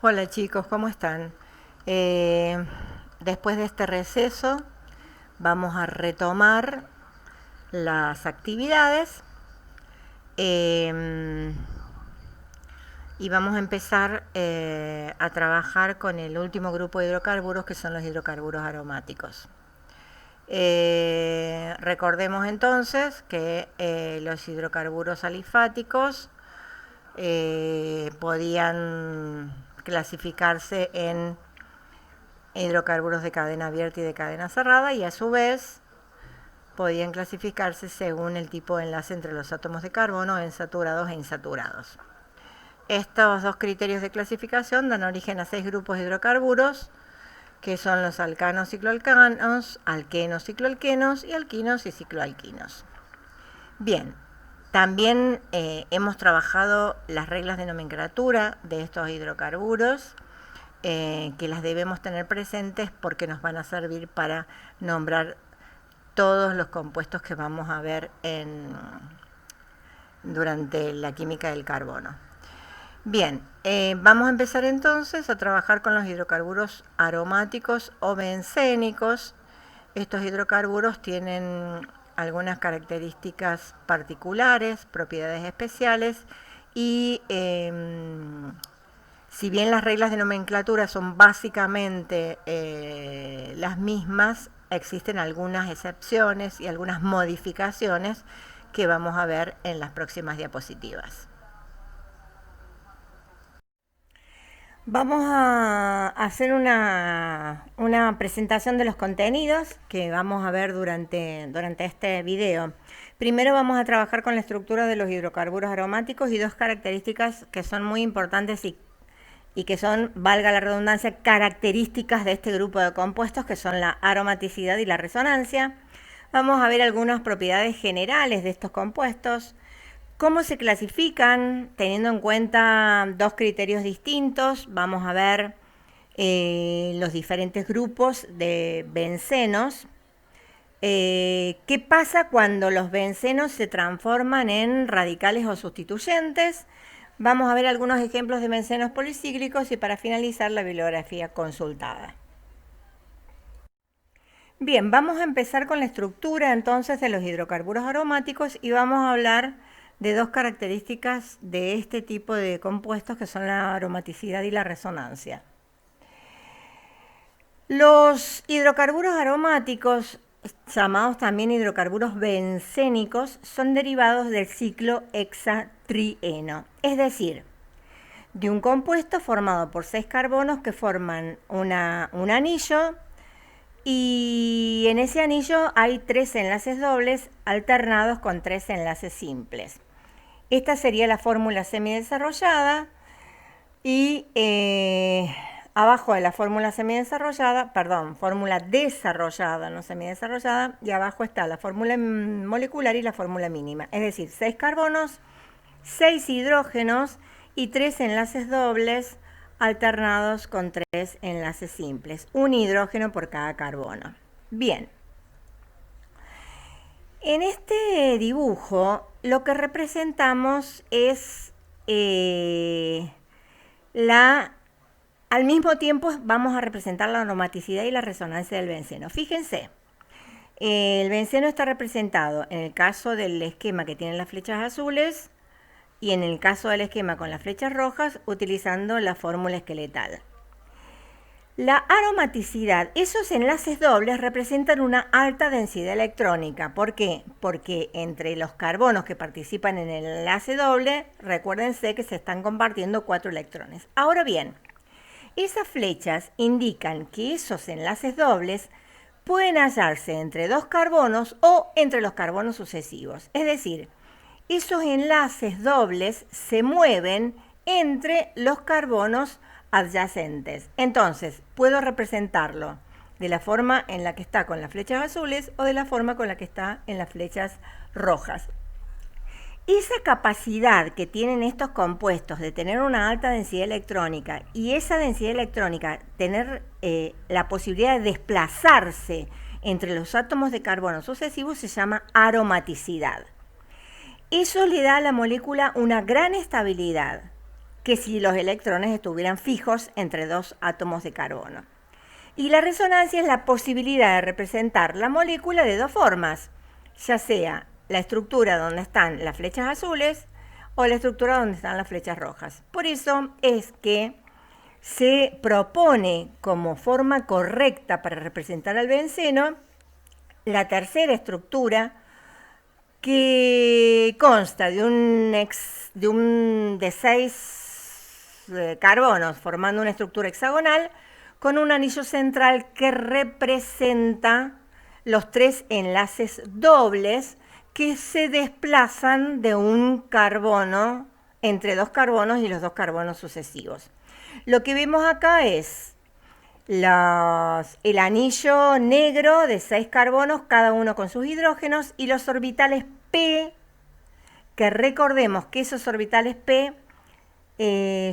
Hola chicos, ¿cómo están? Eh, Después de este receso vamos a retomar las actividades eh, y vamos a empezar a trabajar con el último grupo de hidrocarburos, que son los hidrocarburos aromáticos. Recordemos entonces que los hidrocarburos alifáticos podían clasificarse en hidrocarburos de cadena abierta y de cadena cerrada, y a su vez podían clasificarse según el tipo de enlace entre los átomos de carbono en saturados e insaturados. Estos dos criterios de clasificación dan origen a 6 grupos de hidrocarburos, que son los alcanos cicloalcanos, alquenos cicloalquenos y alquinos y cicloalquinos. Bien, también hemos trabajado las reglas de nomenclatura de estos hidrocarburos, que las debemos tener presentes porque nos van a servir para nombrar todos los compuestos que vamos a ver durante la química del carbono. Bien, vamos a empezar entonces a trabajar con los hidrocarburos aromáticos o bencénicos. Estos hidrocarburos tienen algunas características particulares, propiedades especiales y si bien las reglas de nomenclatura son básicamente las mismas, existen algunas excepciones y algunas modificaciones que vamos a ver en las próximas diapositivas. Vamos a hacer una presentación de los contenidos que vamos a ver durante este video. Primero vamos a trabajar con la estructura de los hidrocarburos aromáticos y dos características que son muy importantes y que son, valga la redundancia, características de este grupo de compuestos, que son la aromaticidad y la resonancia. Vamos a ver algunas propiedades generales de estos compuestos, cómo se clasifican teniendo en cuenta dos criterios distintos. Vamos a ver los diferentes grupos de bencenos. ¿Qué pasa cuando los bencenos se transforman en radicales o sustituyentes? Vamos a ver algunos ejemplos de bencenos policíclicos y para finalizar la bibliografía consultada. Bien, vamos a empezar con la estructura entonces de los hidrocarburos aromáticos y vamos a hablar de dos características de este tipo de compuestos, que son la aromaticidad y la resonancia. Los hidrocarburos aromáticos, llamados también hidrocarburos bencénicos, son derivados del ciclo hexatrieno, es decir, de un compuesto formado por 6 carbonos que forman un anillo, y en ese anillo hay 3 enlaces dobles alternados con 3 enlaces simples. Esta sería la fórmula semidesarrollada y abajo de la fórmula semidesarrollada, fórmula desarrollada, no semidesarrollada, y abajo está la fórmula molecular y la fórmula mínima. Es decir, 6 carbonos, 6 hidrógenos y 3 enlaces dobles alternados con 3 enlaces simples. Un hidrógeno por cada carbono. Bien. En este dibujo lo que representamos es al mismo tiempo vamos a representar la aromaticidad y la resonancia del benceno. Fíjense, el benceno está representado en el caso del esquema que tiene las flechas azules y en el caso del esquema con las flechas rojas utilizando la fórmula esqueletal. La aromaticidad, esos enlaces dobles representan una alta densidad electrónica. ¿Por qué? Porque entre los carbonos que participan en el enlace doble, recuérdense que se están compartiendo 4 electrones. Ahora bien, esas flechas indican que esos enlaces dobles pueden hallarse entre 2 carbonos o entre los carbonos sucesivos. Es decir, esos enlaces dobles se mueven entre los carbonos adyacentes. Entonces, puedo representarlo de la forma en la que está con las flechas azules o de la forma con la que está en las flechas rojas. Esa capacidad que tienen estos compuestos de tener una alta densidad electrónica y esa densidad electrónica tener la posibilidad de desplazarse entre los átomos de carbono sucesivos se llama aromaticidad. Eso le da a la molécula una gran estabilidad. que si los electrones estuvieran fijos entre dos átomos de carbono. Y la resonancia es la posibilidad de representar la molécula de dos formas, ya sea la estructura donde están las flechas azules o la estructura donde están las flechas rojas. Por eso es que se propone como forma correcta para representar al benceno la tercera estructura, que consta de 6 carbonos formando una estructura hexagonal con un anillo central que representa los 3 enlaces dobles que se desplazan de un carbono entre dos carbonos y los dos carbonos sucesivos. Lo que vemos acá es el anillo negro de 6 carbonos, cada uno con sus hidrógenos, y los orbitales P, que recordemos que esos orbitales P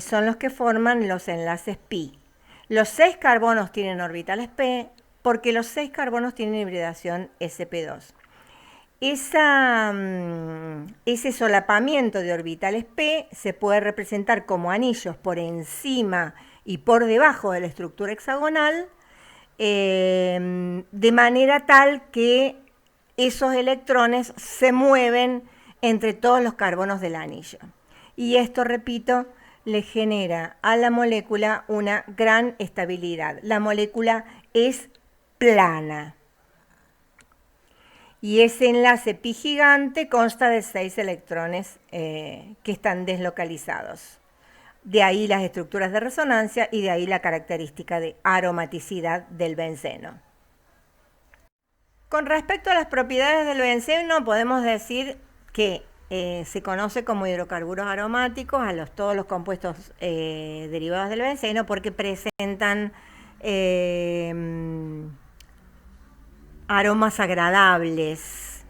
son los que forman los enlaces pi. Los 6 carbonos tienen orbitales P porque los 6 carbonos tienen hibridación sp2. Ese solapamiento de orbitales P se puede representar como anillos por encima y por debajo de la estructura hexagonal, de manera tal que esos electrones se mueven entre todos los carbonos del anillo. Y esto, repito, le genera a la molécula una gran estabilidad. La molécula es plana. Y ese enlace pi gigante consta de 6 electrones que están deslocalizados. De ahí las estructuras de resonancia y de ahí la característica de aromaticidad del benceno. Con respecto a las propiedades del benceno, podemos decir que se conoce como hidrocarburos aromáticos a todos los compuestos derivados del benceno porque presentan aromas agradables.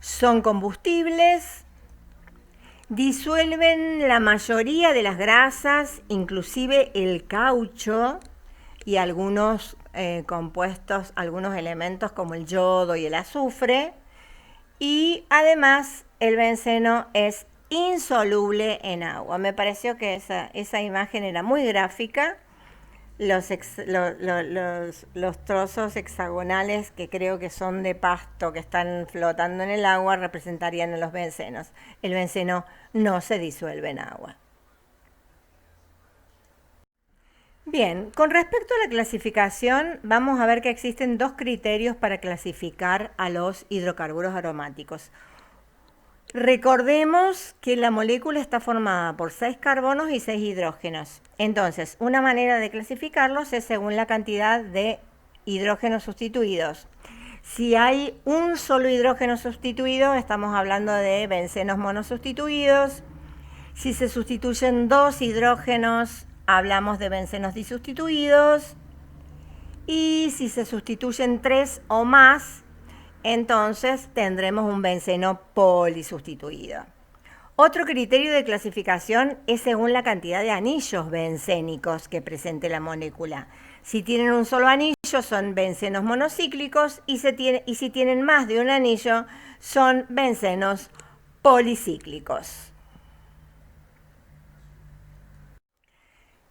Son combustibles, disuelven la mayoría de las grasas, inclusive el caucho y algunos compuestos, algunos elementos como el yodo y el azufre. Y además el benceno es insoluble en agua. Me pareció que esa imagen era muy gráfica. Los trozos hexagonales que creo que son de pasto que están flotando en el agua representarían a los bencenos. El benceno no se disuelve en agua. Bien, con respecto a la clasificación, vamos a ver que existen 2 criterios para clasificar a los hidrocarburos aromáticos. Recordemos que la molécula está formada por 6 carbonos y 6 hidrógenos. Entonces, una manera de clasificarlos es según la cantidad de hidrógenos sustituidos. Si hay un solo hidrógeno sustituido, estamos hablando de bencenos monosustituidos. Si se sustituyen 2 hidrógenos, hablamos de bencenos disustituidos. Y si se sustituyen 3 o más, entonces tendremos un benceno polisustituido. Otro criterio de clasificación es según la cantidad de anillos bencénicos que presente la molécula. Si tienen un solo anillo son bencenos monocíclicos y si tienen más de un anillo son bencenos policíclicos.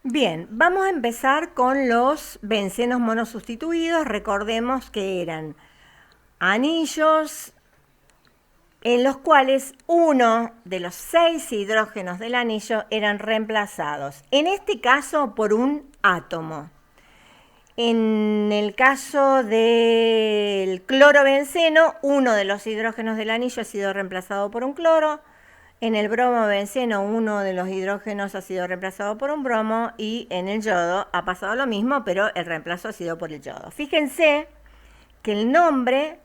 Bien, vamos a empezar con los bencenos monosustituidos. Recordemos que eran anillos en los cuales uno de los 6 hidrógenos del anillo eran reemplazados, en este caso por un átomo. En el caso del clorobenceno, uno de los hidrógenos del anillo ha sido reemplazado por un cloro. En el bromobenceno, uno de los hidrógenos ha sido reemplazado por un bromo. Y en el yodo ha pasado lo mismo, pero el reemplazo ha sido por el yodo. Fíjense que el nombre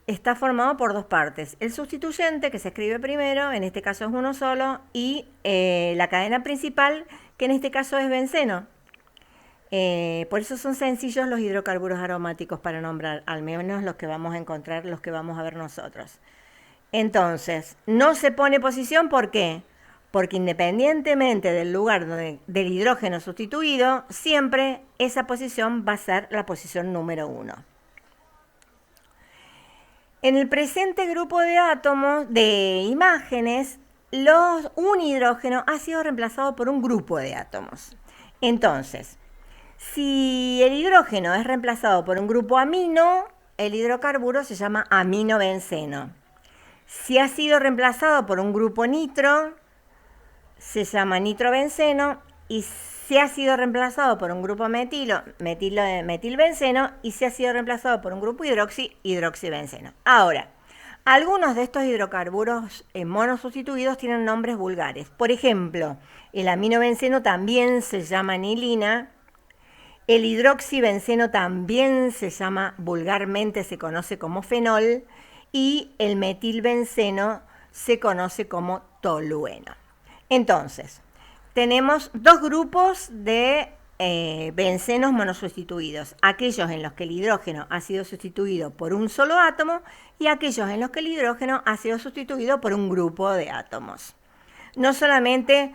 está formado por 2 partes. El sustituyente, que se escribe primero, en este caso es uno solo, y la cadena principal, que en este caso es benceno. Por eso son sencillos los hidrocarburos aromáticos para nombrar, al menos los que vamos a encontrar, los que vamos a ver nosotros. Entonces, no se pone posición, ¿por qué? Porque independientemente del lugar del hidrógeno sustituido, siempre esa posición va a ser la posición número 1. En el presente grupo de átomos, de imágenes, un hidrógeno ha sido reemplazado por un grupo de átomos. Entonces, si el hidrógeno es reemplazado por un grupo amino, el hidrocarburo se llama aminobenceno. Si ha sido reemplazado por un grupo nitro, se llama nitrobenceno. Y si ha sido reemplazado por un grupo metilbenceno. Y si ha sido reemplazado por un grupo hidroxibenceno. Ahora, algunos de estos hidrocarburos monosustituidos tienen nombres vulgares. Por ejemplo, el aminobenceno también se llama anilina. El hidroxibenceno también se llama, vulgarmente se conoce como fenol. Y el metilbenceno se conoce como tolueno. Entonces, tenemos dos grupos de bencenos monosustituidos, aquellos en los que el hidrógeno ha sido sustituido por un solo átomo y aquellos en los que el hidrógeno ha sido sustituido por un grupo de átomos. No solamente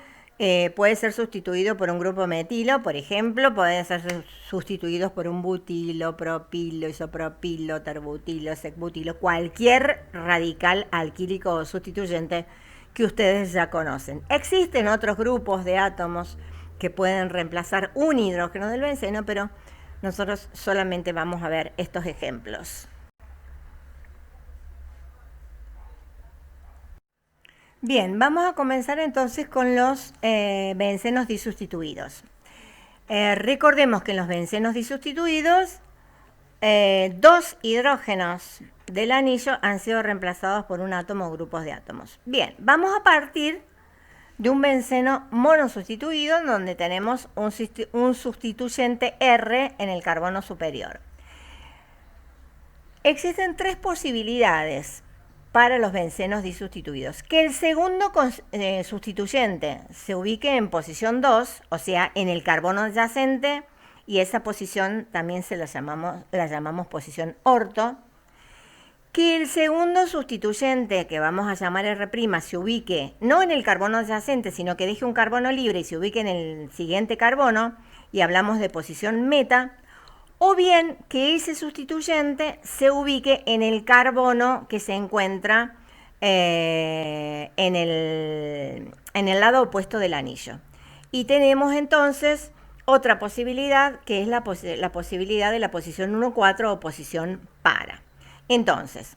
puede ser sustituido por un grupo metilo, por ejemplo, pueden ser sustituidos por un butilo, propilo, isopropilo, terbutilo, secbutilo, cualquier radical alquílico o sustituyente que ustedes ya conocen. Existen otros grupos de átomos que pueden reemplazar un hidrógeno del benceno, pero nosotros solamente vamos a ver estos ejemplos. Bien, vamos a comenzar entonces con los bencenos disustituidos. Recordemos que en los bencenos disustituidos, dos hidrógenos del anillo han sido reemplazados por un átomo o grupos de átomos. Bien, vamos a partir de un benceno monosustituido donde tenemos un sustituyente R en el carbono superior. Existen tres posibilidades para los bencenos disustituidos. Que el segundo sustituyente se ubique en posición 2, o sea, en el carbono adyacente, y esa posición también la llamamos posición orto. Que el segundo sustituyente, que vamos a llamar R', se ubique no en el carbono adyacente, sino que deje un carbono libre y se ubique en el siguiente carbono, y hablamos de posición meta. O bien que ese sustituyente se ubique en el carbono que se encuentra en el lado opuesto del anillo. Y tenemos entonces otra posibilidad, que es la posibilidad de la posición 1,4 o posición para. Entonces,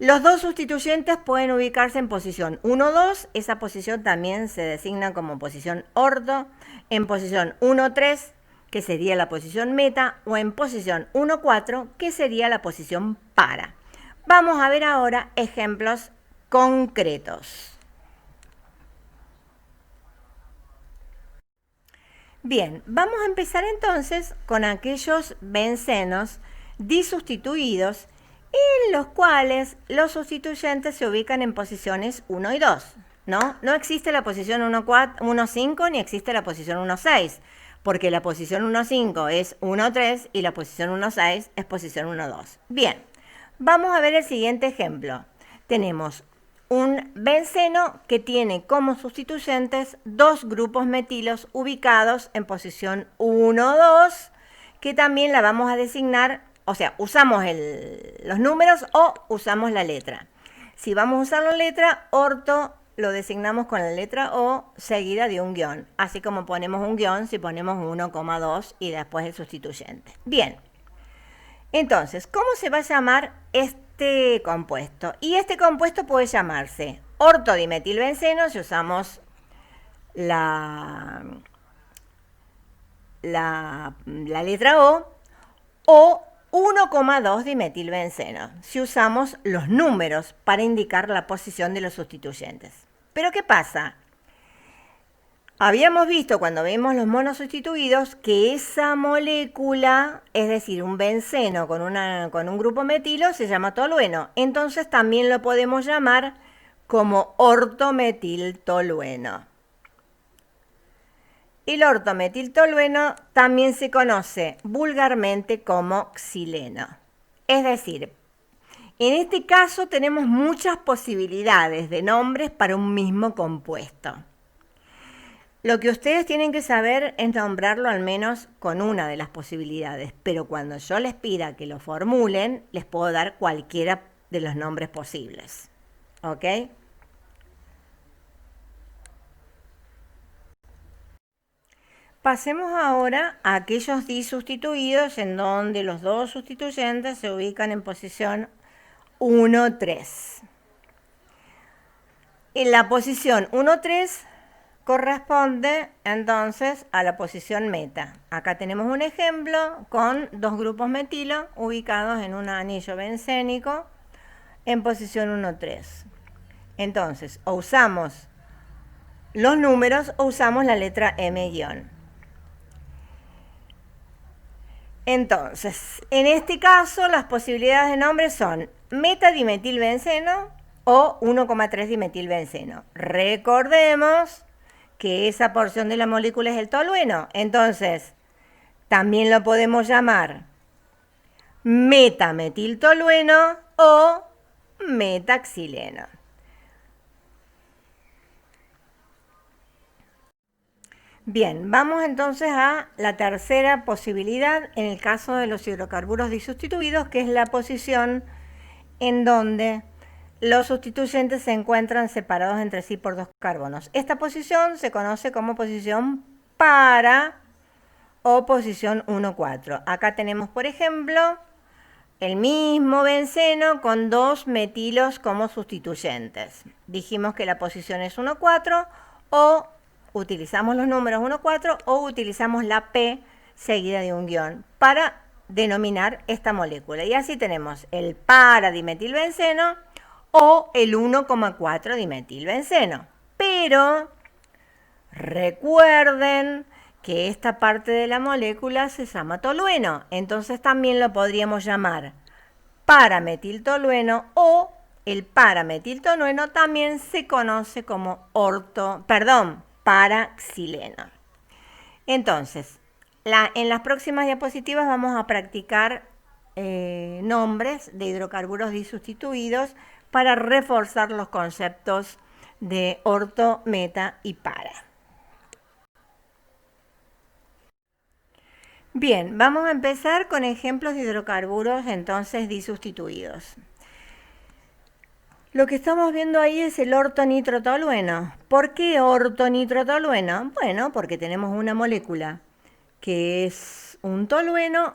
los dos sustituyentes pueden ubicarse en posición 1,2, esa posición también se designa como posición orto, en posición 1,3, que sería la posición meta, o en posición 1,4, que sería la posición para. Vamos a ver ahora ejemplos concretos. Bien, vamos a empezar entonces con aquellos bencenos disustituidos en los cuales los sustituyentes se ubican en posiciones 1 y 2. No existe la posición 1,5 ni existe la posición 1,6. Porque la posición 1,5 es 1,3 y la posición 1,6 es posición 1,2. Bien, vamos a ver el siguiente ejemplo. Tenemos un benceno que tiene como sustituyentes dos grupos metilos ubicados en posición 1,2, que también la vamos a designar, o sea, usamos los números o usamos la letra. Si vamos a usar la letra, orto lo designamos con la letra O seguida de un guión, así como ponemos un guión si ponemos 1,2 y después el sustituyente. Bien, entonces, ¿cómo se va a llamar este compuesto? Y este compuesto puede llamarse ortodimetilbenceno si usamos la letra o 1,2 dimetilbenceno, si usamos los números para indicar la posición de los sustituyentes. ¿Pero qué pasa? Habíamos visto cuando vimos los monosustituidos que esa molécula, es decir, un benceno con un grupo metilo, se llama tolueno. Entonces también lo podemos llamar como ortometiltolueno. El ortometiltolueno también se conoce vulgarmente como xileno. Es decir, en este caso tenemos muchas posibilidades de nombres para un mismo compuesto. Lo que ustedes tienen que saber es nombrarlo al menos con una de las posibilidades, pero cuando yo les pida que lo formulen, les puedo dar cualquiera de los nombres posibles. ¿Ok? Pasemos ahora a aquellos disustituidos en donde los dos sustituyentes se ubican en posición 1, 3. En la posición 1, 3 corresponde entonces a la posición meta. Acá tenemos un ejemplo con dos grupos metilo ubicados en un anillo bencénico en posición 1, 3. Entonces, o usamos los números o usamos la letra M-. Entonces, en este caso, las posibilidades de nombre son metadimetilbenceno o 1,3 dimetilbenceno. Recordemos que esa porción de la molécula es el tolueno. Entonces, también lo podemos llamar metametiltolueno o metaxileno. Bien, vamos entonces a la tercera posibilidad en el caso de los hidrocarburos disustituidos, que es la posición en donde los sustituyentes se encuentran separados entre sí por dos carbonos. Esta posición se conoce como posición para o posición 1,4. Acá tenemos, por ejemplo, el mismo benceno con dos metilos como sustituyentes. Dijimos que la posición es 1,4 o utilizamos los números 1,4 o utilizamos la P seguida de un guión para denominar esta molécula. Y así tenemos el paradimetilbenceno o el 1,4 dimetilbenceno. Pero recuerden que esta parte de la molécula se llama tolueno. Entonces también lo podríamos llamar parametiltolueno o el parametiltolueno también se conoce como paraxileno. Entonces, en las próximas diapositivas vamos a practicar nombres de hidrocarburos disustituidos para reforzar los conceptos de orto, meta y para. Bien, vamos a empezar con ejemplos de hidrocarburos entonces disustituidos. Lo que estamos viendo ahí es el ortonitrotolueno. ¿Por qué ortonitrotolueno? Bueno, porque tenemos una molécula que es un tolueno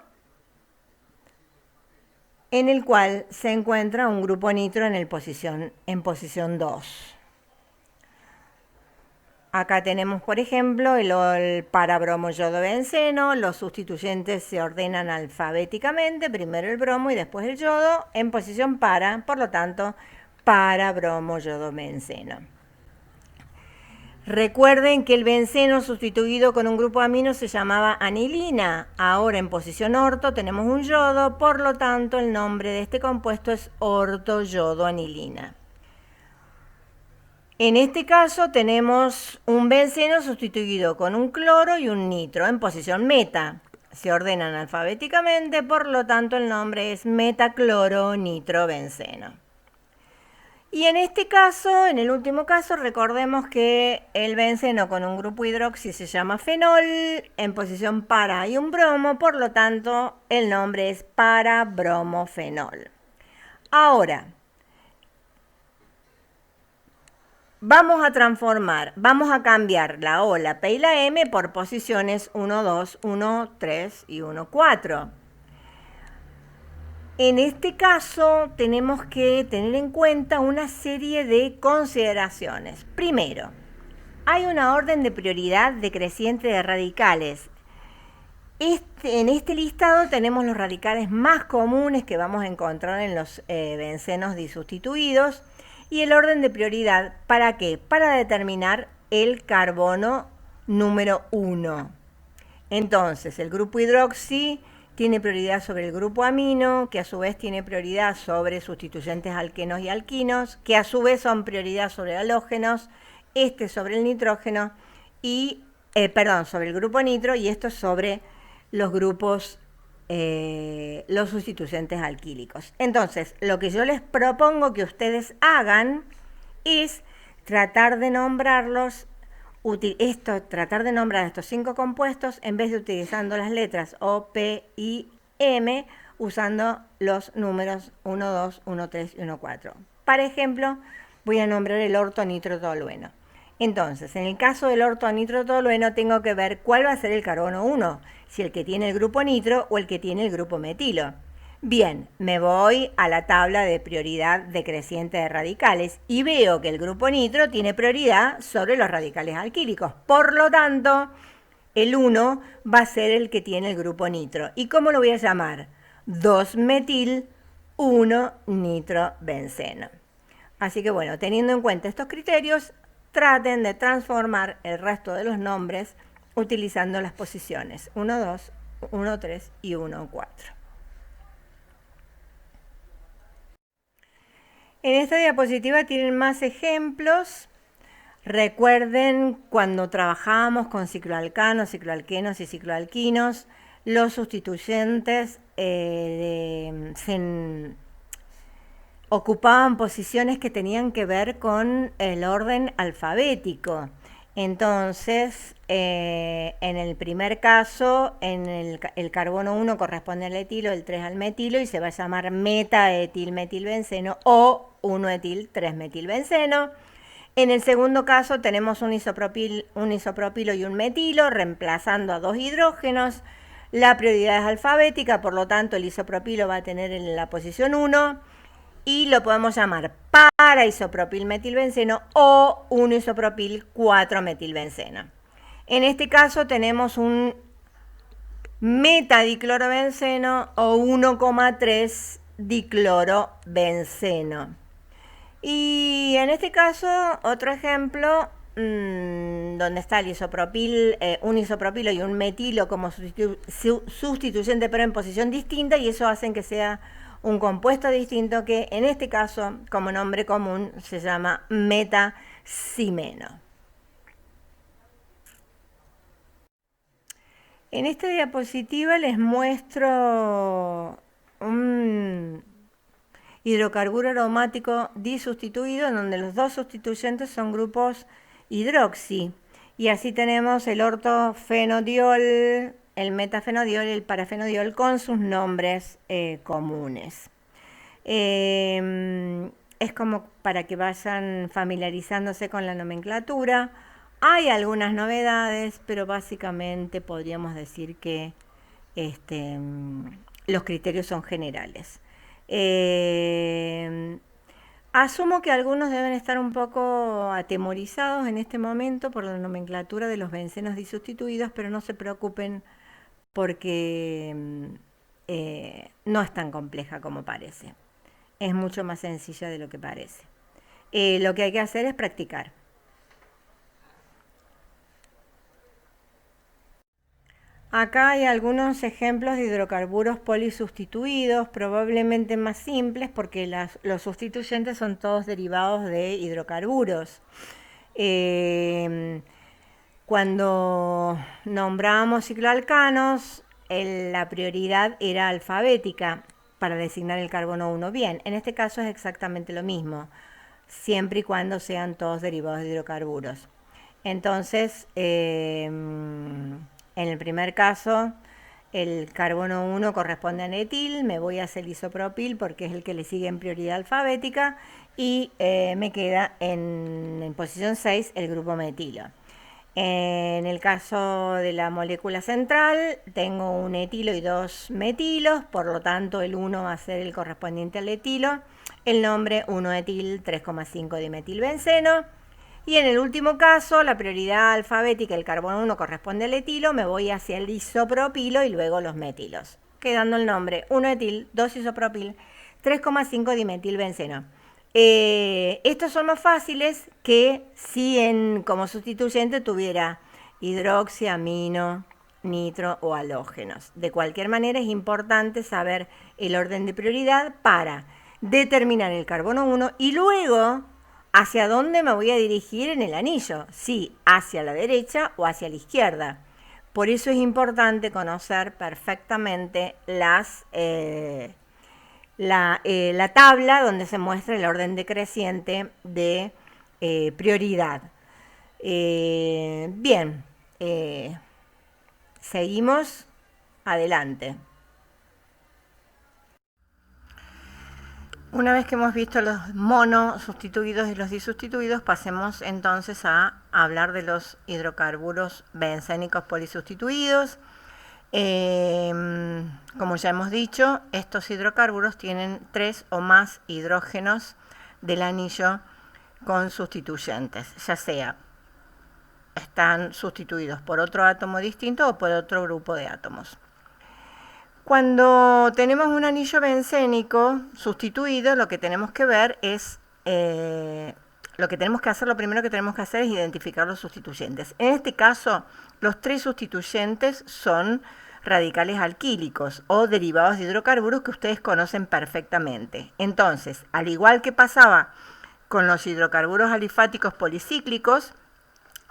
en el cual se encuentra un grupo nitro en posición 2. Acá tenemos, por ejemplo, el parabromoyodobenceno. Los sustituyentes se ordenan alfabéticamente, primero el bromo y después el yodo, en posición para, por lo tanto, parabromoyodobenceno. Recuerden que el benceno sustituido con un grupo amino se llamaba anilina. Ahora en posición orto tenemos un yodo, por lo tanto el nombre de este compuesto es ortoyodoanilina. En este caso tenemos un benceno sustituido con un cloro y un nitro en posición meta. Se ordenan alfabéticamente, por lo tanto el nombre es metacloronitrobenceno. Y en este caso, en el último caso, recordemos que el benceno con un grupo hidroxi se llama fenol, en posición para hay un bromo, por lo tanto el nombre es parabromofenol. Ahora, vamos a cambiar la O, la P y la M por posiciones 1, 2, 1, 3 y 1, 4. En este caso tenemos que tener en cuenta una serie de consideraciones. Primero, hay una orden de prioridad decreciente de radicales. En este listado tenemos los radicales más comunes que vamos a encontrar en los bencenos disustituidos. Y el orden de prioridad, ¿para qué? Para determinar el carbono número 1. Entonces, el grupo hidroxi tiene prioridad sobre el grupo amino, que a su vez tiene prioridad sobre sustituyentes alquenos y alquinos, que a su vez son prioridad sobre halógenos, este sobre el nitrógeno, y, sobre el grupo nitro, y esto sobre los grupos los sustituyentes alquílicos. Entonces, lo que yo les propongo que ustedes hagan es tratar de nombrarlos, tratar de nombrar estos 5 compuestos en vez de utilizando las letras O, P y M, usando los números 1, 2, 1, 3 y 1, 4. Por ejemplo, voy a nombrar el ortonitrotolueno. Entonces, en el caso del ortonitrotolueno tengo que ver cuál va a ser el carbono 1, si el que tiene el grupo nitro o el que tiene el grupo metilo. Bien, me voy a la tabla de prioridad decreciente de radicales y veo que el grupo nitro tiene prioridad sobre los radicales alquílicos. Por lo tanto, el 1 va a ser el que tiene el grupo nitro. ¿Y cómo lo voy a llamar? 2-metil 1-nitrobenceno. Así que bueno, teniendo en cuenta estos criterios, traten de transformar el resto de los nombres utilizando las posiciones 1, 2, 1, 3 y 1, 4. En esta diapositiva tienen más ejemplos. Recuerden cuando trabajábamos con cicloalcanos, cicloalquenos y cicloalquinos, los sustituyentes ocupaban posiciones que tenían que ver con el orden alfabético. Entonces, en el primer caso, el carbono 1 corresponde al etilo, el 3 al metilo y se va a llamar metaetilmetilbenceno o 1-etil-3-metilbenceno. En el segundo caso tenemos un isopropilo y un metilo reemplazando a dos hidrógenos. La prioridad es alfabética, por lo tanto el isopropilo va a tener en la posición 1 y lo podemos llamar para isopropilmetilbenceno o 1-isopropil-4-metilbenceno. En este caso tenemos un metadiclorobenceno o 1,3-diclorobenceno. Y en este caso, otro ejemplo, donde está el isopropil, un isopropilo y un metilo como sustituyente, pero en posición distinta, y eso hace que sea un compuesto distinto que en este caso, como nombre común, se llama metacimeno. En esta diapositiva les muestro un hidrocarburo aromático disustituido, en donde los dos sustituyentes son grupos hidroxi. Y así tenemos el ortofenodiol, el metafenodiol y el parafenodiol con sus nombres comunes. Es como para que vayan familiarizándose con la nomenclatura. Hay algunas novedades, pero básicamente podríamos decir que los criterios son generales. Asumo que algunos deben estar un poco atemorizados en este momento por la nomenclatura de los bencenos disustituidos, pero no se preocupen porque no es tan compleja como parece. Es mucho más sencilla de lo que parece. Lo que hay que hacer es practicar. Acá hay algunos ejemplos de hidrocarburos polisustituidos, probablemente más simples porque los sustituyentes son todos derivados de hidrocarburos. Cuando nombrábamos cicloalcanos, la prioridad era alfabética para designar el carbono 1. Bien, en este caso es exactamente lo mismo, siempre y cuando sean todos derivados de hidrocarburos. Entonces, en el primer caso, el carbono 1 corresponde a etil, me voy hacia el isopropil porque es el que le sigue en prioridad alfabética y me queda en posición 6 el grupo metilo. En el caso de la molécula central, tengo un etilo y dos metilos, por lo tanto el 1 va a ser el correspondiente al etilo, el nombre 1-etil 3,5-dimetilbenceno. Y en el último caso, la prioridad alfabética, el carbono 1 corresponde al etilo, me voy hacia el isopropilo y luego los metilos, quedando el nombre 1-etil, 2-isopropil, 3,5-dimetilbenceno. Estos son más fáciles que si como sustituyente tuviera hidroxiamino, nitro o halógenos. De cualquier manera es importante saber el orden de prioridad para determinar el carbono 1 y luego hacia dónde me voy a dirigir en el anillo, si hacia la derecha o hacia la izquierda. Por eso es importante conocer perfectamente la tabla donde se muestra el orden decreciente de prioridad. Bien, seguimos adelante. Una vez que hemos visto los monosustituidos y los disustituidos, pasemos entonces a hablar de los hidrocarburos bencénicos polisustituidos. Como ya hemos dicho, estos hidrocarburos tienen 3 o más hidrógenos del anillo con sustituyentes, ya sea están sustituidos por otro átomo distinto o por otro grupo de átomos. Cuando tenemos un anillo bencénico sustituido, lo que tenemos que ver es, lo primero que tenemos que hacer es identificar los sustituyentes. En este caso, los 3 sustituyentes son radicales alquílicos o derivados de hidrocarburos que ustedes conocen perfectamente. Entonces, al igual que pasaba con los hidrocarburos alifáticos policíclicos,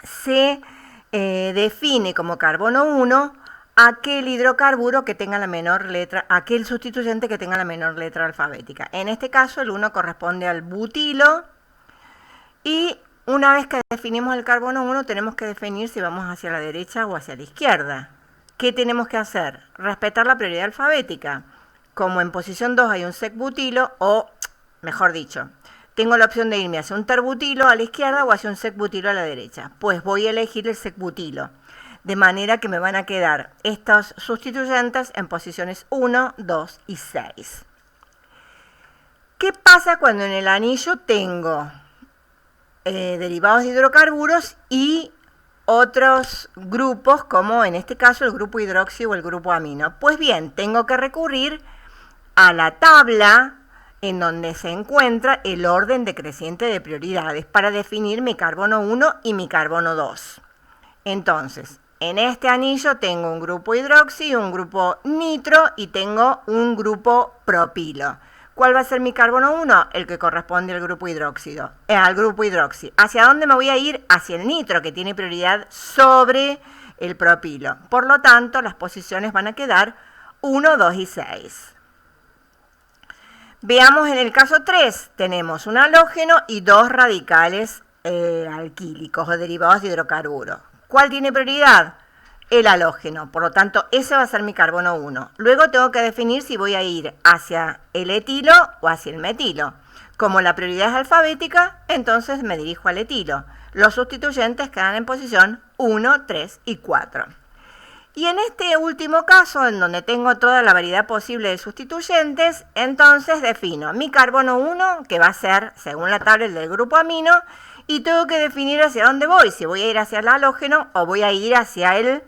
se define como carbono 1 aquel hidrocarburo que tenga la menor letra, aquel sustituyente que tenga la menor letra alfabética. En este caso, el 1 corresponde al butilo, y una vez que definimos el carbono 1, tenemos que definir si vamos hacia la derecha o hacia la izquierda. ¿Qué tenemos que hacer? Respetar la prioridad alfabética. Como en posición 2 hay un sec-butilo, o mejor dicho, tengo la opción de irme hacia un terbutilo a la izquierda o hacia un sec-butilo a la derecha. Pues voy a elegir el sec-butilo. De manera que me van a quedar estos sustituyentes en posiciones 1, 2 y 6. ¿Qué pasa cuando en el anillo tengo derivados de hidrocarburos y otros grupos, como en este caso el grupo hidroxi o el grupo amino? Pues bien, tengo que recurrir a la tabla en donde se encuentra el orden decreciente de prioridades para definir mi carbono 1 y mi carbono 2. Entonces, en este anillo tengo un grupo hidroxi, un grupo nitro y tengo un grupo propilo. ¿Cuál va a ser mi carbono 1? El que corresponde al grupo hidróxido, al grupo hidroxi. ¿Hacia dónde me voy a ir? Hacia el nitro, que tiene prioridad sobre el propilo. Por lo tanto, las posiciones van a quedar 1, 2 y 6. Veamos en el caso 3, tenemos un halógeno y 2 radicales alquílicos o derivados de hidrocarburos. ¿Cuál tiene prioridad? El halógeno. Por lo tanto, ese va a ser mi carbono 1. Luego tengo que definir si voy a ir hacia el etilo o hacia el metilo. Como la prioridad es alfabética, entonces me dirijo al etilo. Los sustituyentes quedan en posición 1, 3 y 4. Y en este último caso, en donde tengo toda la variedad posible de sustituyentes, entonces defino mi carbono 1, que va a ser, según la tabla, el del grupo amino, y tengo que definir hacia dónde voy, si voy a ir hacia el halógeno o voy a ir hacia el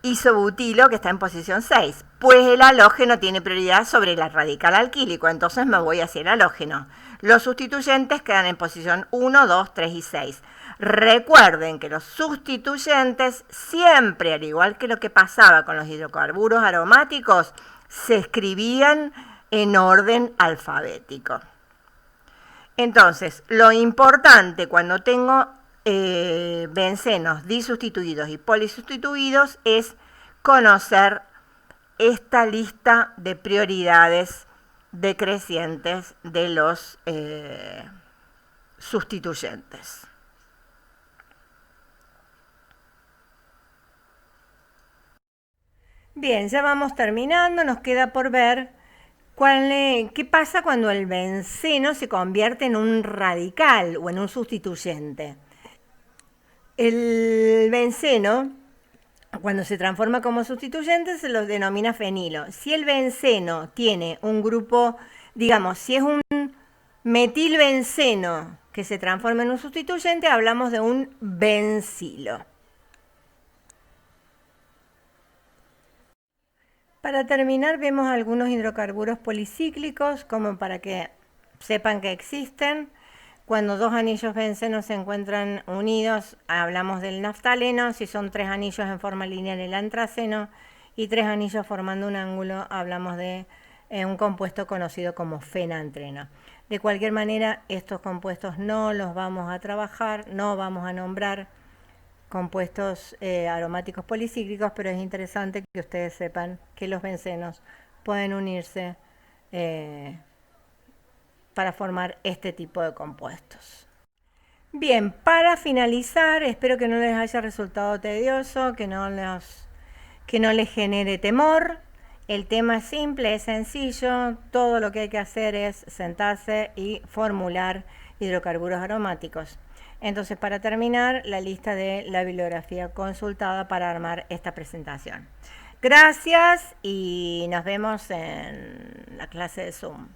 isobutilo, que está en posición 6. Pues el halógeno tiene prioridad sobre el radical alquílico, entonces me voy hacia el halógeno. Los sustituyentes quedan en posición 1, 2, 3 y 6. Recuerden que los sustituyentes siempre, al igual que lo que pasaba con los hidrocarburos aromáticos, se escribían en orden alfabético. Entonces, lo importante cuando tengo bencenos disustituidos y polisustituidos es conocer esta lista de prioridades decrecientes de los sustituyentes. Bien, ya vamos terminando, nos queda por ver qué pasa cuando el benceno se convierte en un radical o en un sustituyente. El benceno, cuando se transforma como sustituyente, se lo denomina fenilo. Si el benceno tiene un grupo, digamos, si es un metilbenceno que se transforma en un sustituyente, hablamos de un bencilo. Para terminar, vemos algunos hidrocarburos policíclicos, como para que sepan que existen. Cuando 2 anillos bencenos se encuentran unidos, hablamos del naftaleno. Si son 3 anillos en forma lineal, el antraceno. Y 3 anillos formando un ángulo, hablamos de un compuesto conocido como fenantreno. De cualquier manera, estos compuestos no los vamos a trabajar, no vamos a nombrar compuestos aromáticos policíclicos, pero es interesante que ustedes sepan que los bencenos pueden unirse para formar este tipo de compuestos. Bien, para finalizar, espero que no les haya resultado tedioso, que no les genere temor El tema es simple, es sencillo, todo lo que hay que hacer es sentarse y formular hidrocarburos aromáticos. Entonces, para terminar, la lista de la bibliografía consultada para armar esta presentación. Gracias y nos vemos en la clase de Zoom.